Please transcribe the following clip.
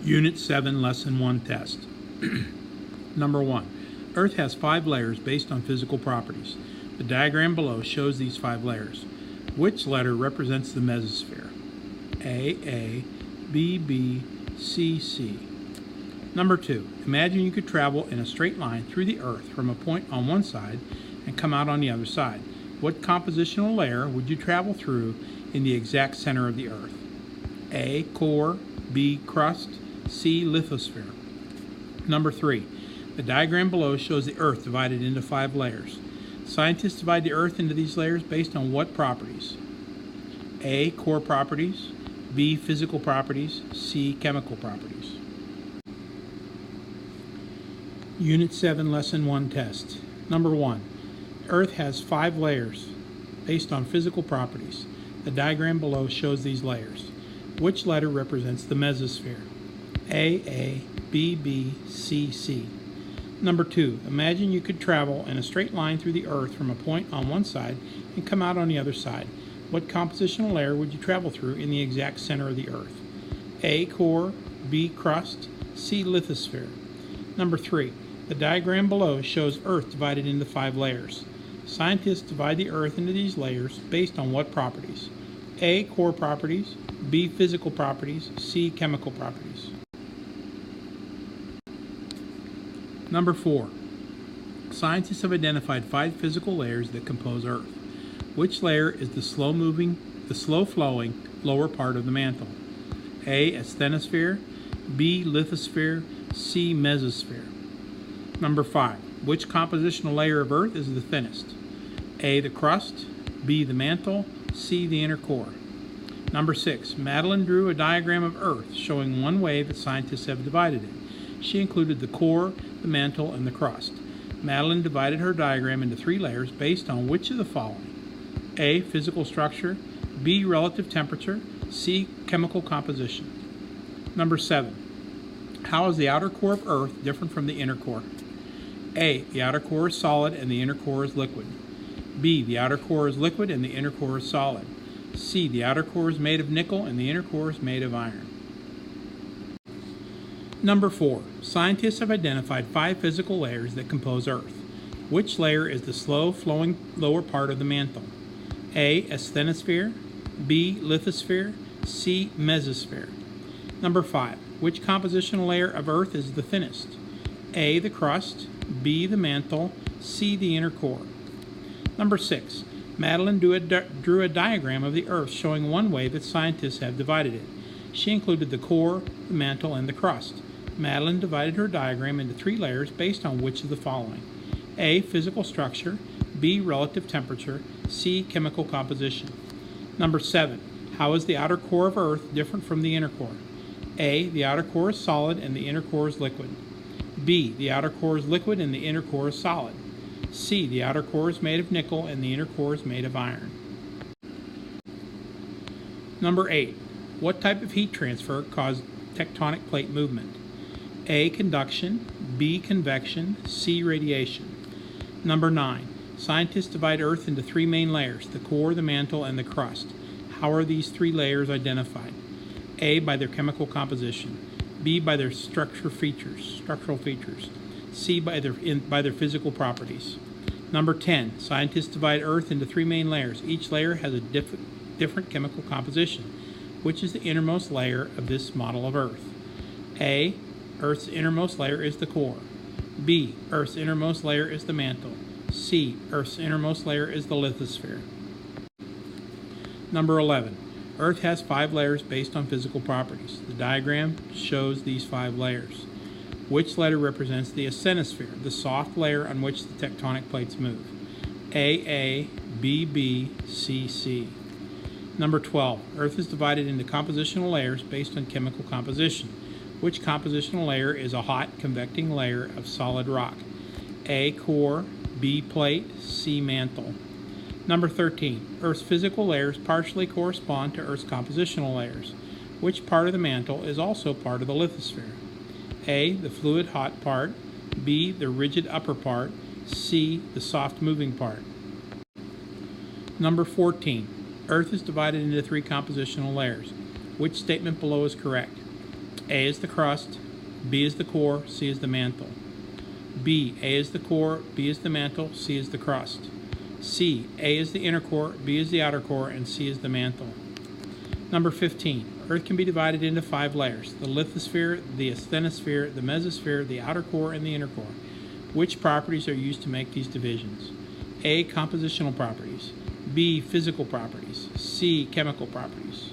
Unit 7, Lesson 1 test. Number 1. Earth has 5 layers based on physical properties. The diagram below shows these 5 layers. Which letter represents the mesosphere? A, B, C. Number 2. Imagine you could travel in a straight line through the Earth from a point on one side and come out on the other side. What compositional layer would you travel through in the exact center of the Earth? A, core, B, crust, C, lithosphere. Number 3. The diagram below shows the Earth divided into 5 layers. Scientists divide the Earth into these layers based on what properties? A, core properties, B, physical properties, C, chemical properties. Unit 7, Lesson 1 test. Number 1. Earth has 5 layers based on physical properties. The diagram below shows these layers. Which letter represents the mesosphere? A, B, C. Number 2. Imagine you could travel in a straight line through the Earth from a point on one side and come out on the other side. What compositional layer would you travel through in the exact center of the Earth? A, core, B, crust, C, lithosphere. Number 3. The diagram below shows Earth divided into 5 layers. Scientists divide the Earth into these layers based on what properties? A, core properties, B, physical properties, C, chemical properties. Number 4. Scientists have identified 5 physical layers that compose Earth. Which layer is the slow-flowing lower part of the mantle? A, asthenosphere, B, lithosphere, C, mesosphere. Number 5. Which compositional layer of Earth is the thinnest? A, the crust, B, the mantle, C, the inner core. Number 6. Madeline drew a diagram of Earth showing one way that scientists have divided it. She included the core, the mantle, and the crust. Madeline divided her diagram into 3 layers based on which of the following? A, physical structure, B, relative temperature, C, chemical composition. Number 7. How is the outer core of Earth different from the inner core? A, the outer core is solid and the inner core is liquid. B, the outer core is liquid and the inner core is solid. C, the outer core is made of nickel and the inner core is made of iron. Number 4. Scientists have identified 5 physical layers that compose Earth. Which layer is the slow-flowing lower part of the mantle? A, asthenosphere, B, lithosphere, C, mesosphere. Number 5. Which compositional layer of Earth is the thinnest? A, the crust, B, the mantle, C, the inner core. Number 6. Madeline drew a diagram of the Earth showing one way that scientists have divided it. She included the core, the mantle, and the crust. Madeline divided her diagram into 3 layers based on which of the following? A, physical structure, B, relative temperature, C, chemical composition. Number 7. How is the outer core of Earth different from the inner core? A, the outer core is solid and the inner core is liquid. B, the outer core is liquid and the inner core is solid. C, the outer core is made of nickel and the inner core is made of iron. Number 8. What type of heat transfer caused tectonic plate movement? A, conduction, B, convection, C, radiation. Number 9. Scientists divide Earth into 3 main layers, the core, the mantle, and the crust. How are these 3 layers identified? A, by their chemical composition, B, by their structural features, C, by their physical properties. Number 10. Scientists divide Earth into 3 main layers. Each layer has a different chemical composition. Which is the innermost layer of this model of Earth? A, Earth's innermost layer is the core. B, Earth's innermost layer is the mantle. C, Earth's innermost layer is the lithosphere. Number 11. Earth has 5 layers based on physical properties. The diagram shows these 5 layers. Which letter represents the asthenosphere, the soft layer on which the tectonic plates move? A, B, C. Number 12. Earth is divided into compositional layers based on chemical composition. Which compositional layer is a hot, convecting layer of solid rock? A, core, B, plate, C, mantle. Number 13. Earth's physical layers partially correspond to Earth's compositional layers. Which part of the mantle is also part of the lithosphere? A, the fluid hot part, B, the rigid upper part, C, the soft moving part. Number 14. Earth is divided into 3 compositional layers. Which statement below is correct? A is the crust, B is the core, C is the mantle. B, A is the core, B is the mantle, C is the crust. C, A is the inner core, B is the outer core, and C is the mantle. Number 15. Earth can be divided into 5 layers: the lithosphere, the asthenosphere, the mesosphere, the outer core, and the inner core. Which properties are used to make these divisions? A, compositional properties. B, physical properties. C, chemical properties.